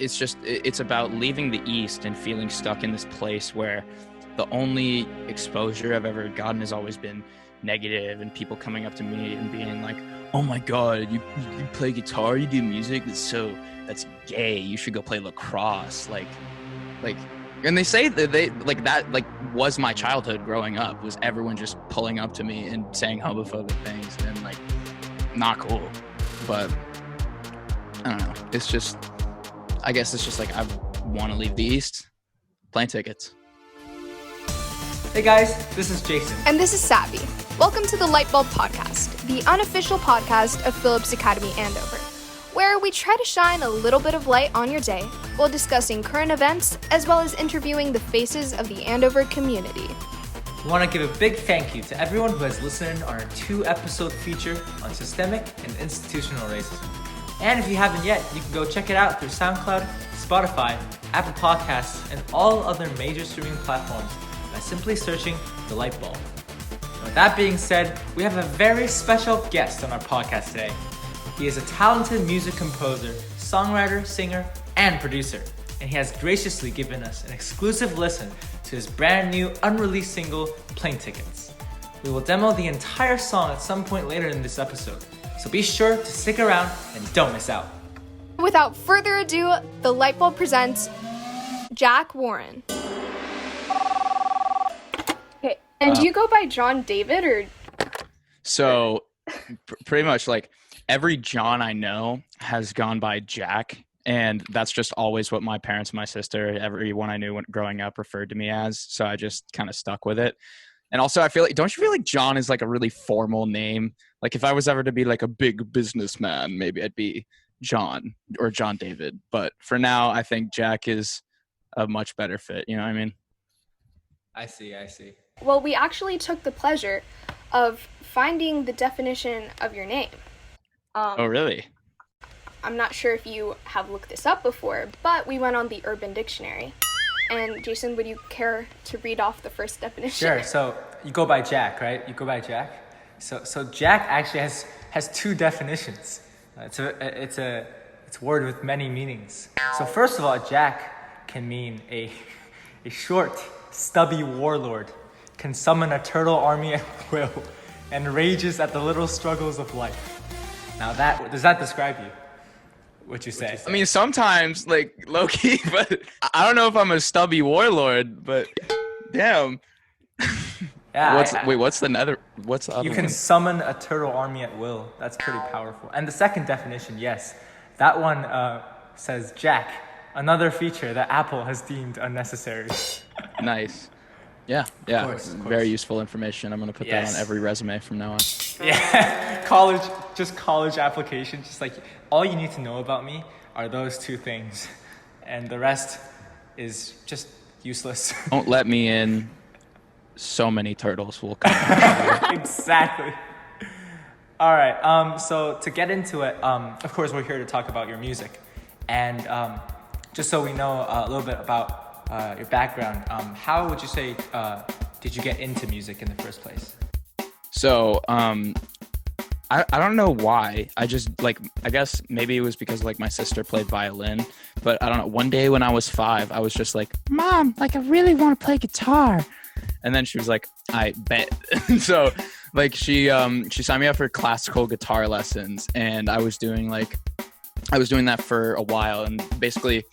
it's about leaving the East and feeling stuck in this place where the only exposure I've ever gotten has always been negative, and people coming up to me and being like, oh my God, you play guitar, you do music, that's gay, you should go play lacrosse. Like, and they say that that was my childhood growing up, was everyone just pulling up to me and saying homophobic things, and like, not cool. But I don't know, I guess it's just like, I want to leave the East. Plane tickets. Hey guys, this is Jason. And this is Savvy. Welcome to the LightBulb podcast, the unofficial podcast of Phillips Academy Andover, where we try to shine a little bit of light on your day while discussing current events as well as interviewing the faces of the Andover community. We want to give a big thank you to everyone who has listened on our 2-episode feature on systemic and institutional racism. And if you haven't yet, you can go check it out through SoundCloud, Spotify, Apple Podcasts, and all other major streaming platforms by simply searching The LightBulb. With that being said, we have a very special guest on our podcast today. He is a talented music composer, songwriter, singer, and producer, and he has graciously given us an exclusive listen to his brand new unreleased single, Plane Tickets. We will demo the entire song at some point later in this episode, so be sure to stick around and don't miss out. Without further ado, the LightBulb presents Jack Warren. Okay, and do you go by John David or? So pretty much like every John I know has gone by Jack, and that's just always what my parents and my sister, everyone I knew growing up, referred to me as. So I just kind of stuck with it. And also, I feel like, don't you feel like John is like a really formal name? Like if I was ever to be like a big businessman, maybe I'd be John or John David. But for now, I think Jack is a much better fit. You know what I mean? I see. Well, we actually took the pleasure of finding the definition of your name. Oh, really? I'm not sure if you have looked this up before, but we went on the Urban Dictionary. And Jason, would you care to read off the first definition? Sure. So you go by Jack, right? You go by Jack. So Jack actually has 2 definitions. It's a word with many meanings. So first of all, Jack can mean a short, stubby warlord, can summon a turtle army at will, and rages at the little struggles of life. Now does that describe you? What you say? I mean, sometimes like low-key, but I don't know if I'm a stubby warlord, but damn. Yeah. What's the other You can one? summon a turtle army at will. That's pretty powerful. And the second definition, yes, that one says Jack, another feature that Apple has deemed unnecessary. Nice. Yeah. Of course. Very useful information. I'm gonna put that on every resume from now on. Yeah, college application. Just like all you need to know about me are those 2 things, and the rest is just useless. Don't let me in. So many turtles will come. Exactly. All right. So to get into it, of course, we're here to talk about your music, and just so we know a little bit about your background, how would you say did you get into music in the first place? So, I don't know why. I just I guess maybe it was because like my sister played violin, but I don't know. One day when I was 5, I was just like, Mom, like I really want to play guitar. And then she was like, I bet. So like she signed me up for classical guitar lessons, and I was doing that for a while. And basically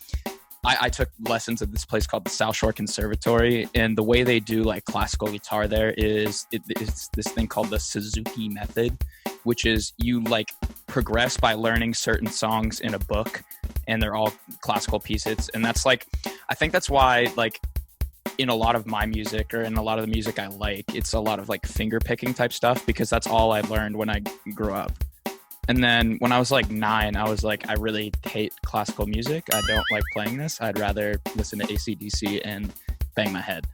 I took lessons at this place called the South Shore Conservatory, and the way they do like classical guitar there is it's this thing called the Suzuki method, which is you like progress by learning certain songs in a book, and they're all classical pieces. And that's like, I think that's why like in a lot of my music, or in a lot of the music I like, it's a lot of like finger picking type stuff, because that's all I learned when I grew up. And then when I was like 9, I was like, I really hate classical music. I don't like playing this. I'd rather listen to AC/DC and bang my head.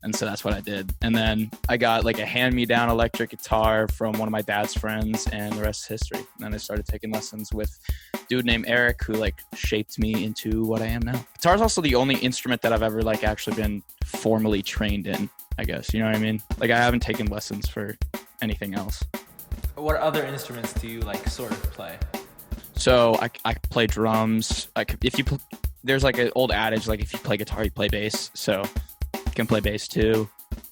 And so that's what I did. And then I got like a hand-me-down electric guitar from one of my dad's friends, and the rest is history. And then I started taking lessons with a dude named Eric, who like shaped me into what I am now. Guitar is also the only instrument that I've ever like actually been formally trained in, I guess. You know what I mean? Like I haven't taken lessons for anything else. What other instruments do you like sort of play? So I play drums. there's like an old adage, like if you play guitar, you play bass. So I can play bass too.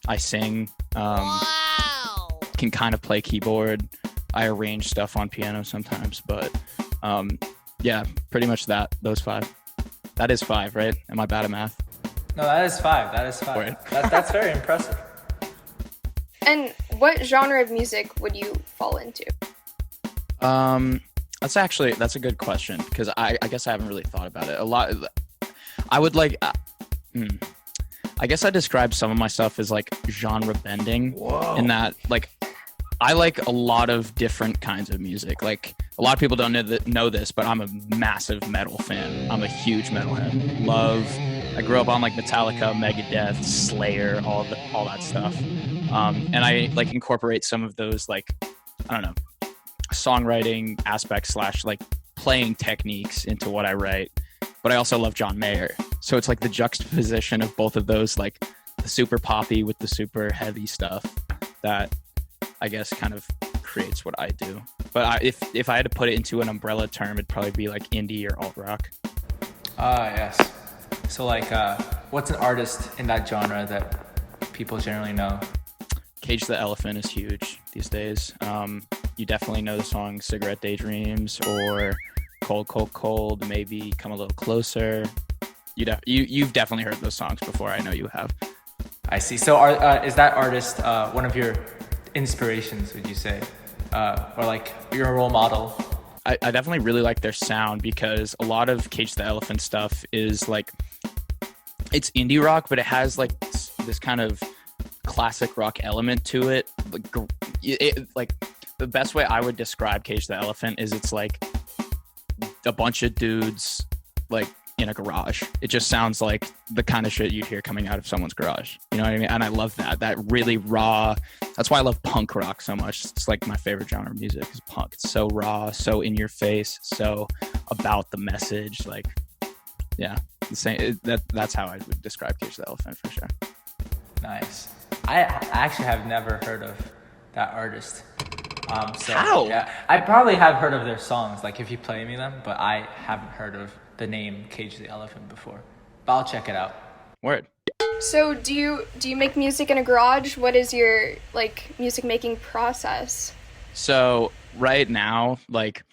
I sing, can kind of play keyboard. I arrange stuff on piano sometimes, but yeah, pretty much those 5. That is 5, right? Am I bad at math? No, that is 5. That is 5. Word. That's very impressive. And what genre of music would you fall into? That's a good question, because I guess I haven't really thought about it a lot. I would like, I guess I describe some of my stuff as like genre bending. Whoa. In that, like, I like a lot of different kinds of music. Like, a lot of people don't know this, but I'm a massive metal fan. I'm a huge metalhead. I grew up on like Metallica, Megadeth, Slayer, all that stuff. And I like incorporate some of those, like, I don't know, songwriting aspects / like playing techniques into what I write. But I also love John Mayer. So it's like the juxtaposition of both of those, like the super poppy with the super heavy stuff, that I guess kind of creates what I do. But if I had to put it into an umbrella term, it'd probably be like indie or alt rock. Yes. So like, what's an artist in that genre that people generally know? Cage the Elephant is huge these days. You definitely know the song Cigarette Daydreams or Cold, Cold, Cold, maybe Come a Little Closer. You've definitely heard those songs before. I know you have. I see. So is that artist one of your inspirations, would you say? Or like your role model? I definitely really like their sound, because a lot of Cage the Elephant stuff is like, it's indie rock, but it has like this kind of classic rock element to it. Like the best way I would describe Cage the Elephant is it's like a bunch of dudes like in a garage. It just sounds like the kind of shit you'd hear coming out of someone's garage. You know what I mean? And I love that really raw. That's why I love punk rock so much. It's like my favorite genre of music is punk. It's so raw, so in your face, so about the message. Like, yeah, the same. That's how I would describe Cage the Elephant for sure. Nice. I actually have never heard of that artist. So, How? Yeah, I probably have heard of their songs, like if you play me them, but I haven't heard of the name Cage the Elephant before. But I'll check it out. Word. So do you make music in a garage? What is your like music making process? So right now, like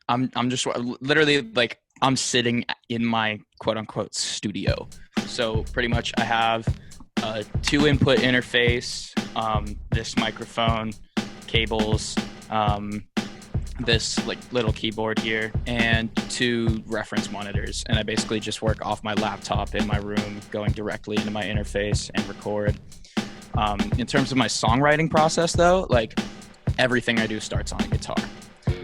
I'm just literally like I'm sitting in my quote unquote studio. So pretty much I have a 2-input interface, this microphone, cables, this like little keyboard here, and 2 reference monitors. And I basically just work off my laptop in my room, going directly into my interface and record. In terms of my songwriting process though, like everything I do starts on a guitar,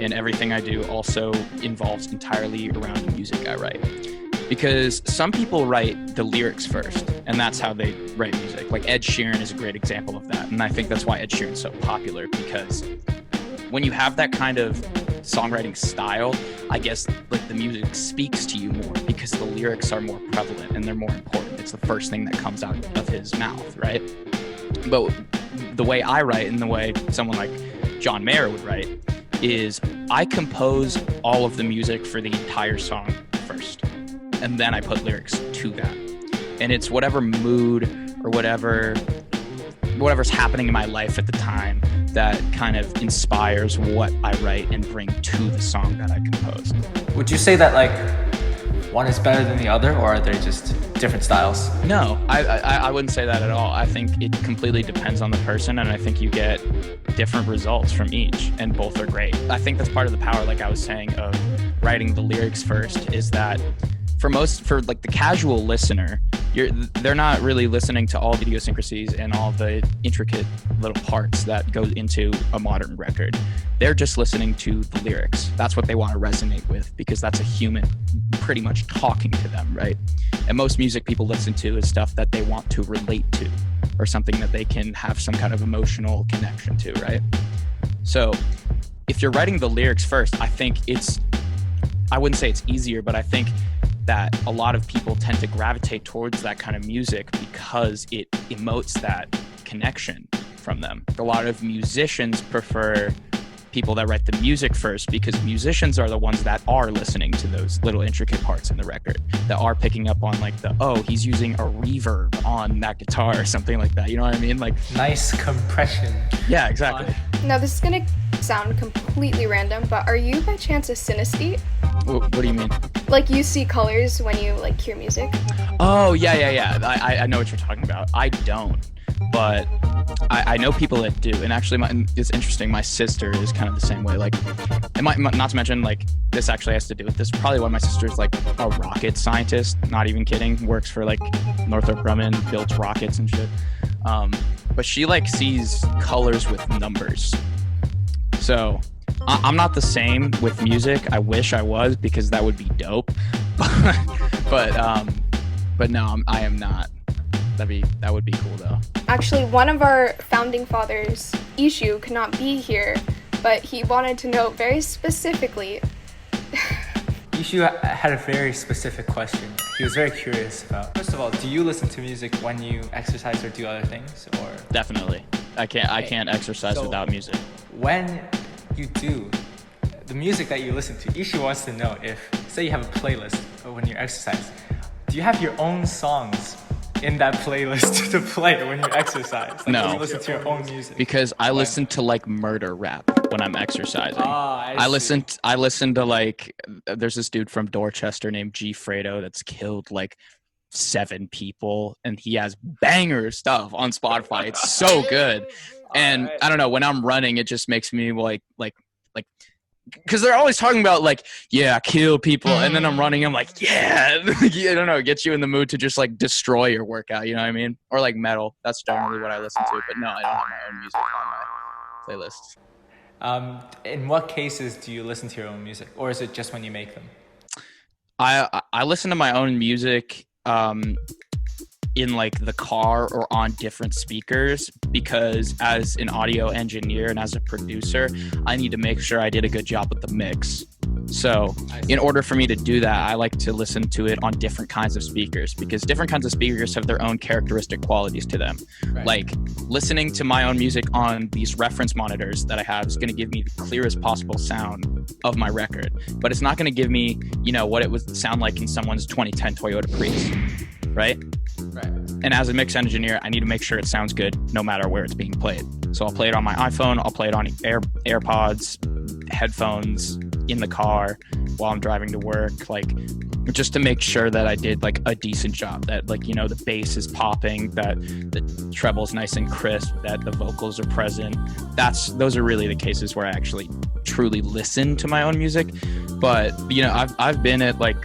and everything I do also involves entirely around the music I write. Because some people write the lyrics first, and that's how they write music. Like Ed Sheeran is a great example of that. And I think that's why Ed Sheeran's so popular, because when you have that kind of songwriting style, I guess like the music speaks to you more, because the lyrics are more prevalent and they're more important. It's the first thing that comes out of his mouth, right? But the way I write, and the way someone like John Mayer would write, is I compose all of the music for the entire song first, and then I put lyrics to that. And it's whatever mood or whatever's happening in my life at the time that kind of inspires what I write and bring to the song that I composed. Would you say that like one is better than the other, or are they just different styles? No, I wouldn't say that at all. I think it completely depends on the person, and I think you get different results from each, and both are great. I think that's part of the power, like I was saying, of writing the lyrics first, is that for like the casual listener, they're not really listening to all the idiosyncrasies and all the intricate little parts that go into a modern record. They're just listening to the lyrics. That's what they want to resonate with, because that's a human pretty much talking to them, right? And most music people listen to is stuff that they want to relate to, or something that they can have some kind of emotional connection to, right? So if you're writing the lyrics first, I think I wouldn't say it's easier, but I think that a lot of people tend to gravitate towards that kind of music because it emotes that connection from them. A lot of musicians prefer people that write the music first, because musicians are the ones that are listening to those little intricate parts in the record, that are picking up on like he's using a reverb on that guitar or something like that. You know what I mean? Like nice compression. Yeah, exactly. Now this is gonna sound completely random, but are you by chance a synesthete? What do you mean? Like you see colors when you like hear music? Oh, yeah. I know what you're talking about. I don't, but I know people that do. And actually, it's interesting. My sister is kind of the same way. Like, not to mention, like, this actually has to do with this. Probably one of my sisters, like, a rocket scientist. Not even kidding. Works for, like, Northrop Grumman, builds rockets and shit. But she, like, sees colors with numbers. So I'm not the same with music. I wish I was, because that would be dope. But no, I am not. That would be cool though. Actually, one of our founding fathers, Ishu, could not be here, but he wanted to know very specifically. Ishu had a very specific question. He was very curious about. First of all, do you listen to music when you exercise or do other things, or? Definitely. I can't exercise without music. When you do, the music that you listen to, Ishu wants to know if, say you have a playlist when you exercise, do you have your own songs in that playlist to play when you exercise? Like, no. Do you listen to your own music? Because I listen to like murder rap when I'm exercising. I listen to like, there's this dude from Dorchester named G Fredo that's killed like 7 people, and he has banger stuff on Spotify. It's so good. And I don't know, when I'm running, it just makes me like, because they're always talking about like, yeah, kill people, and then I'm running, I'm like, yeah, I don't know, it gets you in the mood to just like destroy your workout, you know what I mean? Or like metal. That's generally what I listen to. But no, I don't have my own music on my playlists. In what cases do you listen to your own music, or is it just when you make them? I listen to my own music in like the car or on different speakers, because as an audio engineer and as a producer, I need to make sure I did a good job with the mix. So in order for me to do that, I like to listen to it on different kinds of speakers, because different kinds of speakers have their own characteristic qualities to them. Right. Like listening to my own music on these reference monitors that I have is going to give me the clearest possible sound of my record, but it's not going to give me, what it would sound like in someone's 2010 Toyota Prius, right? Right. And as a mix engineer, I need to make sure it sounds good no matter where it's being played. So I'll play it on my iPhone, I'll play it on AirPods, headphones, in the car while I'm driving to work, like just to make sure that I did like a decent job, that like, the bass is popping, that the treble's nice and crisp, that the vocals are present. Those are really the cases where I actually truly listen to my own music. But, I've been at like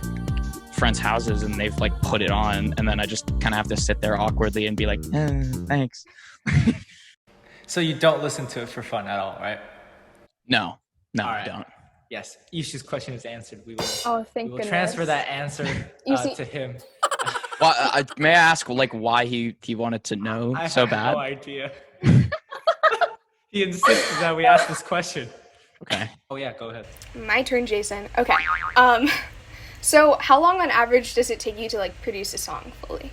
friends' houses and they've like put it on, and then I just kind of have to sit there awkwardly and be like, thanks. So you don't listen to it for fun at all, right? No, right. I don't. Yes, Ishu's question is answered. We will, thank goodness. Transfer that answer to him. Well, may I ask like why he wanted to know so bad? I have no idea. He insisted that we ask this question. Okay. Oh yeah, go ahead. My turn, Jason. Okay. So how long on average does it take you to like produce a song fully?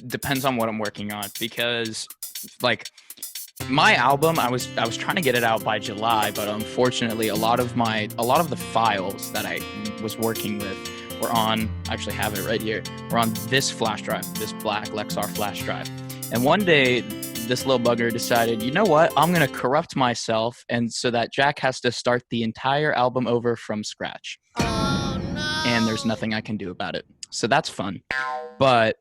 Depends on what I'm working on, because like my album, I was trying to get it out by July, but unfortunately a lot of the files that I was working with were on, I actually have it right here, were on this flash drive, this black Lexar flash drive. And one day this little bugger decided, you know what, I'm going to corrupt myself, and so that Jack has to start the entire album over from scratch. Oh, no. And there's nothing I can do about it. So that's fun. But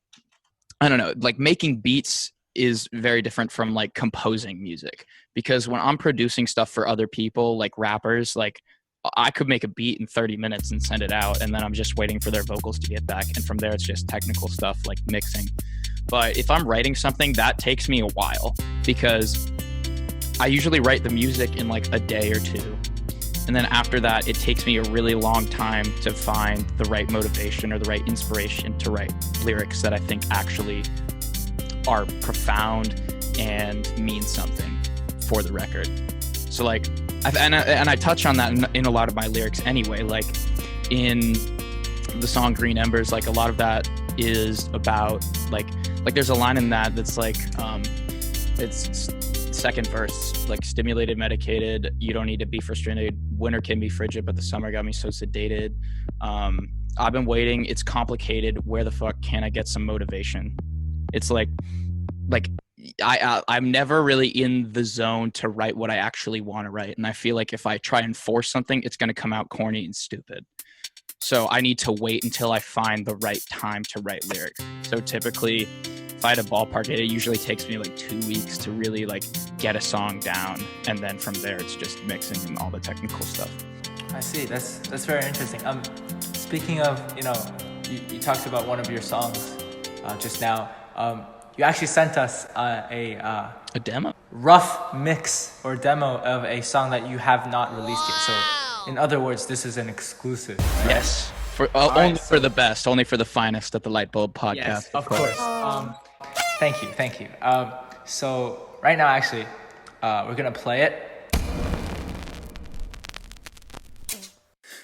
I don't know, like making beats is very different from like composing music, because when I'm producing stuff for other people, like rappers, like I could make a beat in 30 minutes and send it out, and then I'm just waiting for their vocals to get back, and from there it's just technical stuff like mixing. But if I'm writing something, that takes me a while, because I usually write the music in like a day or two, and then after that it takes me a really long time to find the right motivation or the right inspiration to write lyrics that I think actually are profound and mean something for the record. So like, I touch on that in a lot of my lyrics anyway. Like in the song Green Embers, like a lot of that is about like there's a line in that that's like, it's second verse, like stimulated, medicated, you don't need to be frustrated, winter can be frigid, but the summer got me so sedated. I've been waiting, it's complicated, where the fuck can I get some motivation? It's like I'm never really in the zone to write what I actually want to write, and I feel like if I try and force something, it's going to come out corny and stupid. So I need to wait until I find the right time to write lyrics. So typically, if I had a ballpark, it usually takes me like 2 weeks to really like get a song down, and then from there it's just mixing and all the technical stuff. I see. That's very interesting. Speaking of, you talked about one of your songs just now. You actually sent us a demo, rough mix or demo of a song that you have not released yet. So, in other words, this is an exclusive. Right? Yes, only for the best, only for the finest at the LightBulb podcast. Yes, of course. Thank you. So right now, actually, we're gonna play it.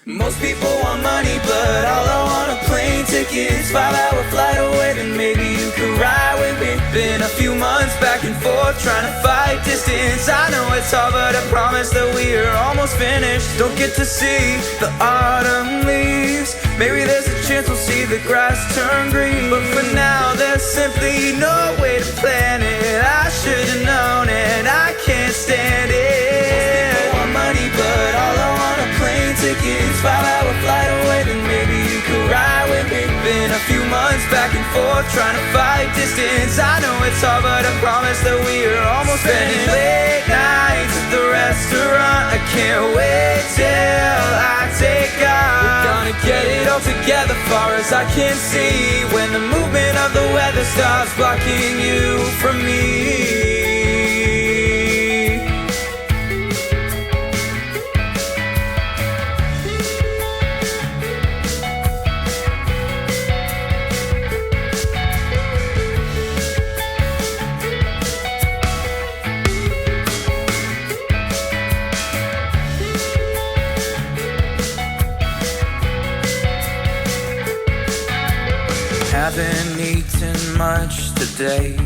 Most people want money, but all I want are plane tickets. 5-hour flight away, then maybe you could ride with me. Been a few months back and forth, trying to fight distance. I know it's hard, but I promise that we are almost finished. Don't get to see the autumn leaves. Maybe there's a chance we'll see the grass turn green. But for now, there's simply no way to plan it. I should've known it, I can't stand it. Most people want money, but all I want are plane tickets. 5-hour flight away, then maybe you could ride with me. Been a few months back and forth, trying to fight distance. I know it's hard, but I promise that we are almost spending late nights at the restaurant. I can't wait till I take off. We're gonna get it all together, far as I can see. When the movement of the weather starts blocking you from me. Haven't eaten much today.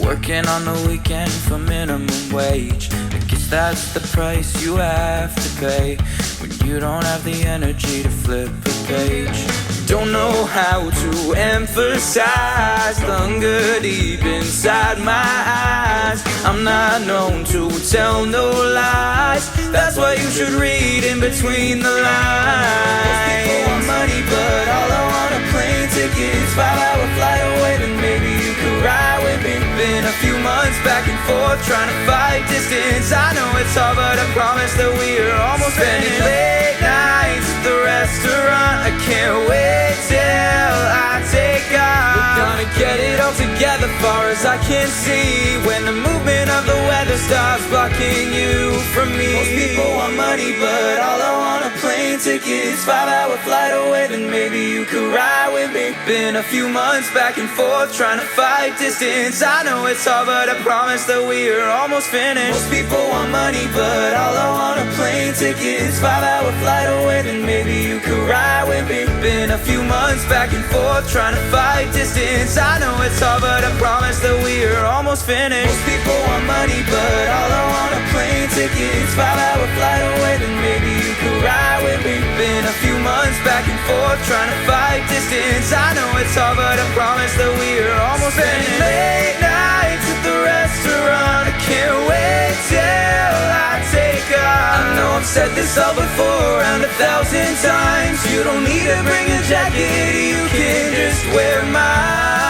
Working on the weekend for minimum wage. I guess that's the price you have to pay when you don't have the energy to flip a page. Don't know how to emphasize the hunger deep inside my eyes. I'm not known to tell no lies. That's why you should read in between the lines. Most people want money, but all I want are plane tickets. 5-hour flight away, then maybe you could ride with me. Been a few months back and forth, trying to fight distance. I know it's hard, but I promise that we are almost spending late nights at the restaurant. I can't wait till I take off. We're gonna get it all together, far as I can see. When the movement of the weather starts blocking you from me. Most people want money, but all I want are plane tickets. 5-hour flight away, then maybe you could ride with me. Been a few months back and forth, trying to fight distance. I know it's hard, but I promise that we are almost finished. Most people want money, but all I want are plane tickets. 5-hour flight away, then maybe you could ride with me. Been a few months back and forth, trying to fight distance. I know it's hard, but I promise that we are almost finished. Most people want money, but all I want are plane tickets. 5-hour flight away, then maybe you could ride with me. Been a few months back and forth, trying to fight distance. I know it's hard, but I promise that we are almost spending late nights at the restaurant. I can't wait till I take off. I know I've said this all before, around 1,000 times. You don't need to bring a jacket, you can just wear mine.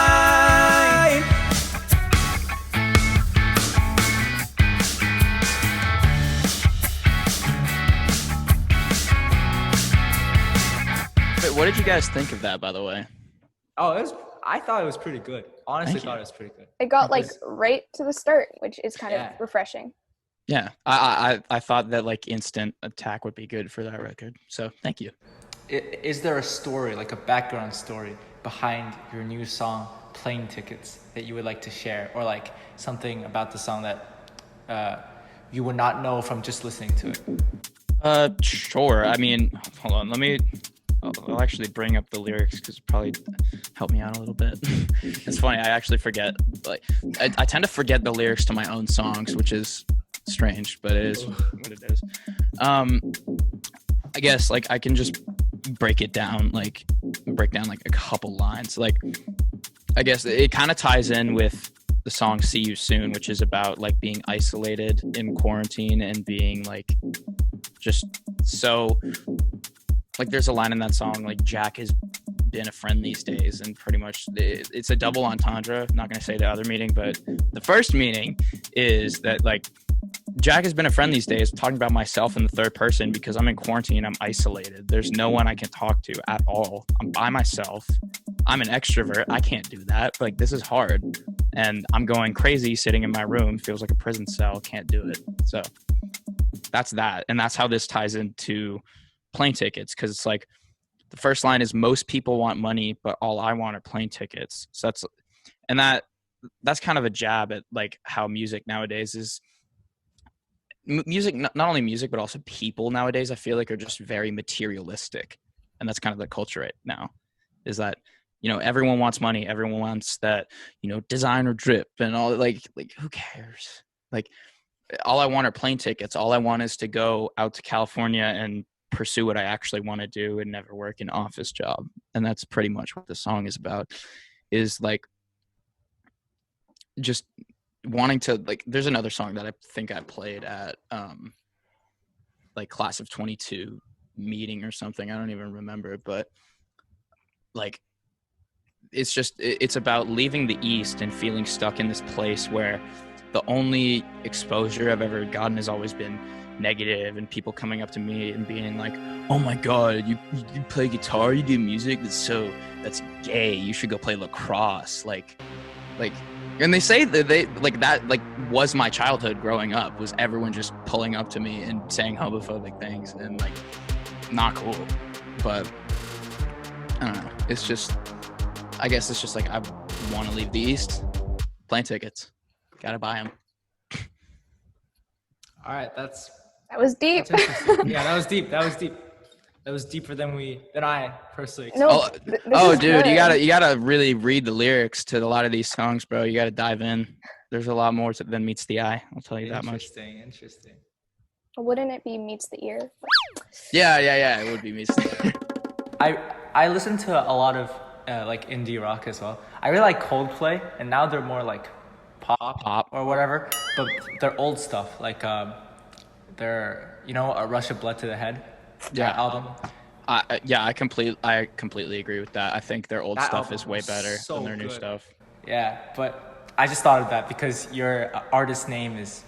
What did you guys think of that, by the way? I thought it was pretty good. Honestly, thought it was pretty good. It got like right to the start, which is kind of refreshing. Yeah, I thought that like instant attack would be good for that record. So thank you. Is there a story, like a background story behind your new song, Plane Tickets, that you would like to share? Or like something about the song that you would not know from just listening to it? Sure. I mean, hold on. Let me I'll actually bring up the lyrics because it probably help me out a little bit. It's funny. I actually forget. Like, I tend to forget the lyrics to my own songs, which is strange, but it is what it is. I guess like I can just break down like a couple lines. Like, I guess it kind of ties in with the song "See You Soon," which is about like being isolated in quarantine and being like just so like there's a line in that song like Jack has been a friend these days, and pretty much it's a double entendre. I'm not going to say the other meaning, but the first meaning is that like Jack has been a friend these days. I'm talking about myself in the third person because I'm in quarantine. I'm isolated. There's no one I can talk to at all. I'm by myself. I'm an extrovert. I can't do that. Like, this is hard. And I'm going crazy sitting in my room. Feels like a prison cell. Can't do it. So that's that. And that's how this ties into plane tickets. Because it's like the first line is most people want money, but all I want are plane tickets. So that's kind of a jab at like how music nowadays is. Music, not only music, but also people nowadays, I feel like are just very materialistic. And that's kind of the culture right now, is that, you know, everyone wants money. Everyone wants that, you know, designer drip and all like who cares? Like, all I want are plane tickets. All I want is to go out to California and pursue what I actually want to do and never work an office job. And that's pretty much what the song is about, is like just wanting to, like, there's another song that I think I played at like class of 22 meeting or something. I don't even remember, but like it's about leaving the East and feeling stuck in this place where the only exposure I've ever gotten has always been negative, and people coming up to me and being like, oh my god, you play guitar, you do music, that's gay, you should go play lacrosse. Like and they say that that was my childhood growing up, was everyone just pulling up to me and saying homophobic things, and like, not cool. But I don't know, I guess it's just like, I want to leave the East. Plane tickets, gotta buy them. All right, that was deep. That's interesting. Yeah, that was deep. That was deeper than I personally expected. No, dude, you gotta really read the lyrics to a lot of these songs, bro. You gotta dive in. There's a lot more than meets the eye. I'll tell you that much. Interesting. Wouldn't it be meets the ear? Yeah. It would be meets the ear. I listen to a lot of like indie rock as well. I really like Coldplay, and now they're more like pop or whatever. But their old stuff, like their A Rush of Blood to the Head. Yeah, album. I completely agree with that. I think their old stuff is way better than their new stuff. Yeah, but I just thought of that because your artist name is.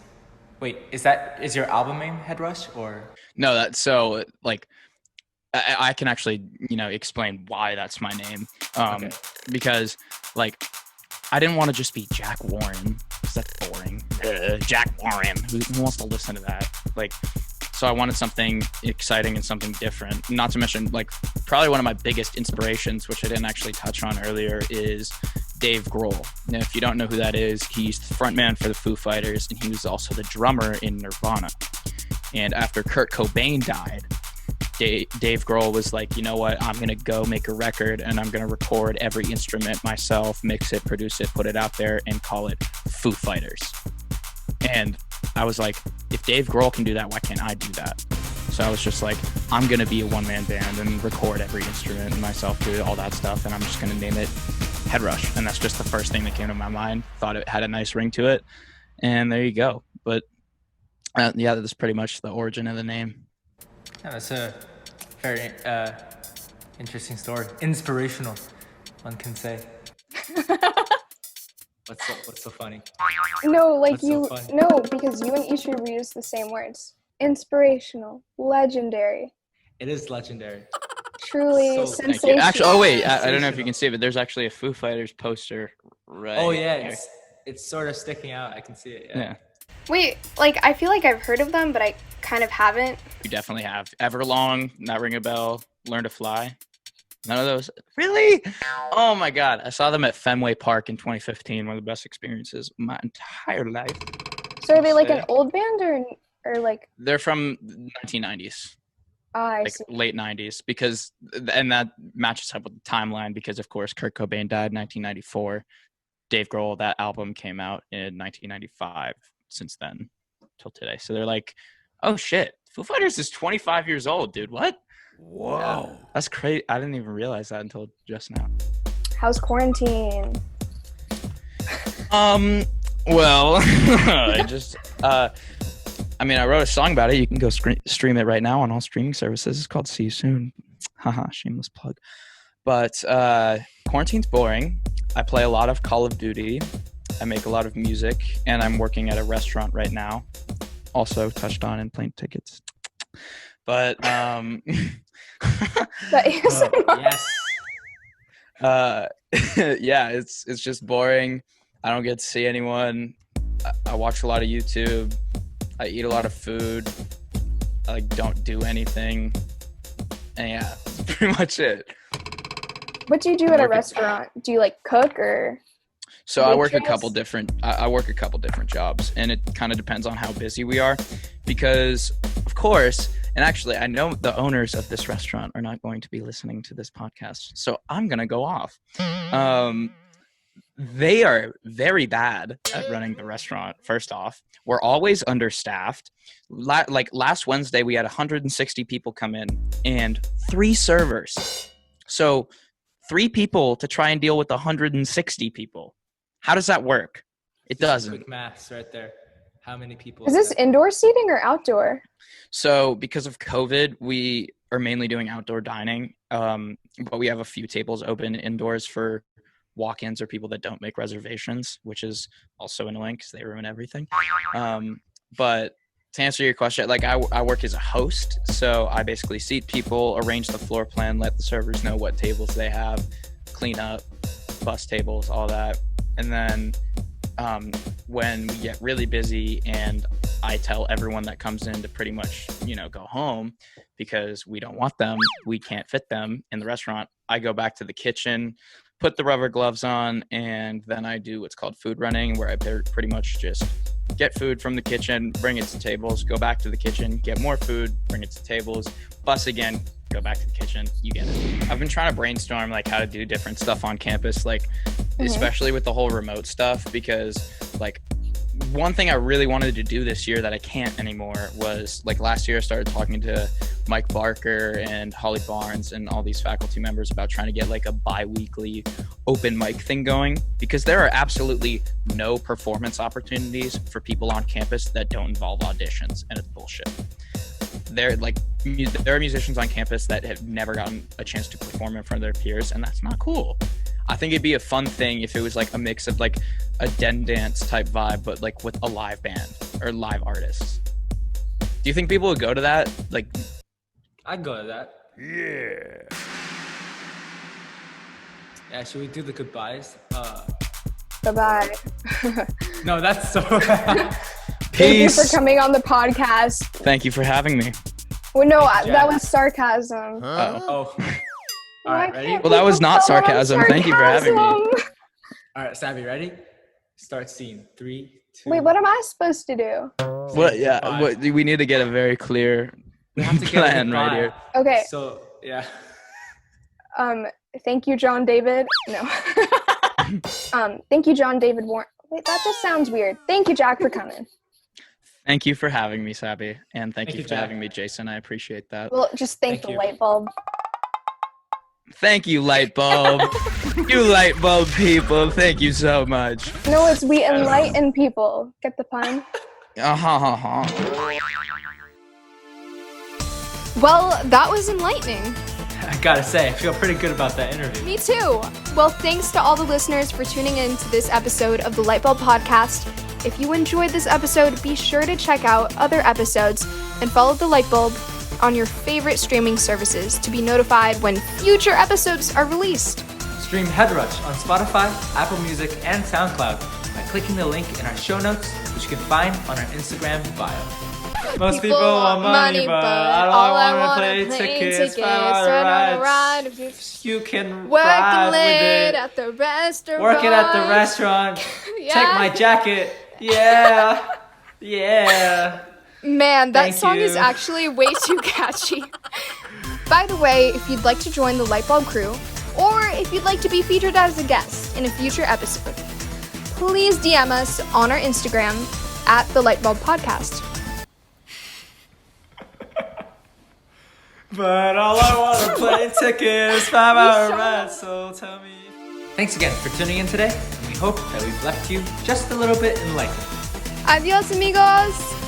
Wait, is your album name Headrush or? No, that's so like. I can actually, explain why that's my name. Okay. Because like, I didn't want to just be Jack Warren, because that's boring. Jack Warren, who wants to listen to that? Like. So I wanted something exciting and something different. Not to mention, like, probably one of my biggest inspirations, which I didn't actually touch on earlier, is Dave Grohl. Now, if you don't know who that is, he's the frontman for the Foo Fighters, and he was also the drummer in Nirvana. And after Kurt Cobain died, Dave Grohl was like, you know what, I'm going to go make a record, and I'm going to record every instrument myself, mix it, produce it, put it out there, and call it Foo Fighters. And I was like, if Dave Grohl can do that, why can't I do that? So I was just like, I'm going to be a one-man band and record every instrument myself, do all that stuff, and I'm just going to name it Headrush. And that's just the first thing that came to my mind. Thought it had a nice ring to it, and there you go. But yeah, that's pretty much the origin of the name. Yeah, that's a very interesting story. Inspirational, one can say. What's so funny? No, because you and Isha use the same words. Inspirational, legendary. It is legendary. Truly sensational. Actually, I don't know if you can see it, but there's actually a Foo Fighters poster right. Oh yeah, it's sort of sticking out. I can see it. Yeah. Wait, I feel like I've heard of them, but I kind of haven't. You definitely have. Everlong, Not Ring a Bell, Learn to Fly. None of those? Really? Oh my God. I saw them at Fenway Park in 2015. One of the best experiences of my entire life. So are they like an old band or like? They're from the 1990s. I like see. late 90s, and that matches up with the timeline because, of course, Kurt Cobain died in 1994. Dave Grohl, that album came out in 1995. Since then till today. So they're like, oh shit, Foo Fighters is 25 years old, dude. What? Whoa. Yeah, that's crazy. I didn't even realize that until just now. How's quarantine? Well, I just, I wrote a song about it. You can go stream it right now on all streaming services. It's called See You Soon. Haha, shameless plug. But quarantine's boring. I play a lot of Call of Duty. I make a lot of music, and I'm working at a restaurant right now. Also touched on in plane tickets. But Yes. yeah, it's just boring. I don't get to see anyone. I watch a lot of YouTube. I eat a lot of food. I don't do anything. And yeah, that's pretty much it. What do you do at a restaurant? Do you cook or? So I work a couple different jobs, and it kind of depends on how busy we are, because of course, and actually I know the owners of this restaurant are not going to be listening to this podcast, so I'm going to go off. They are very bad at running the restaurant. First off, we're always understaffed. Last Wednesday, we had 160 people come in and 3 servers. So 3 people to try and deal with 160 people. How does that work? It doesn't. Quick maths right there. How many people? Is this indoor seating or outdoor? So because of COVID, we are mainly doing outdoor dining, but we have a few tables open indoors for walk-ins or people that don't make reservations, which is also annoying because they ruin everything. But to answer your question, I work as a host, so I basically seat people, arrange the floor plan, let the servers know what tables they have, clean up, bus tables, all that. And then when we get really busy and I tell everyone that comes in to pretty much, go home because we don't want them, we can't fit them in the restaurant, I go back to the kitchen, put the rubber gloves on, and then I do what's called food running, where I pretty much just get food from the kitchen, bring it to tables, go back to the kitchen, get more food, bring it to tables, bus again, go back to the kitchen. You get it. I've been trying to brainstorm how to do different stuff on campus, especially with the whole remote stuff, because one thing I really wanted to do this year that I can't anymore was last year I started talking to Mike Barker and Holly Barnes and all these faculty members about trying to get a bi-weekly open mic thing going, because there are absolutely no performance opportunities for people on campus that don't involve auditions, and it's bullshit. There are musicians on campus that have never gotten a chance to perform in front of their peers, and that's not cool. I think it'd be a fun thing if it was a mix of a den dance type vibe, but with a live band or live artists. Do you think people would go to that? I'd go to that. Yeah. Yeah, should we do the goodbyes? Bye-bye. No, that's so... Thank you Peace. for coming on the podcast. Thank you for having me. Well, no, that was sarcasm. Oh. All right, ready? Well, that was not sarcasm. Thank you for having me. All right, Sabby, ready? Start scene. 3, 2... Wait, what am I supposed to do? What? Yeah. We need to get a very clear We have to get plan right here. Okay. So, yeah. Thank you, John David. No. Thank you, John David Warren. Wait, that just sounds weird. Thank you, Jack, for coming. Thank you for having me, Sabby, and thank you for Jack. having me, Jason. I appreciate that. Well, just thank the you. LightBulb. Thank you, LightBulb. You LightBulb people, thank you so much. No, it's we enlighten people. Get the pun? Well, that was enlightening. I gotta say, I feel pretty good about that interview. Me too. Well, thanks to all the listeners for tuning in to this episode of the LightBulb podcast. If you enjoyed this episode, be sure to check out other episodes and follow the LightBulb on your favorite streaming services to be notified when future episodes are released. Stream Headrush on Spotify, Apple Music, and SoundCloud by clicking the link in our show notes, which you can find on our Instagram bio. Most people want money, but I don't want to play tickets, ride on a ride. You can Work ride late with it. at the restaurant. Working at the restaurant. Yeah. Take my jacket. Yeah. Yeah. Man, that Thank song is you. actually way too catchy. By the way, if you'd like to join the Lightbulb crew, or if you'd like to be featured as a guest in a future episode, please DM us on our Instagram at the Lightbulb Podcast. But all I want to play tickets, 5-hour ride, so tell me. Thanks again for tuning in today, and we hope that we've left you just a little bit enlightened. Adios, amigos!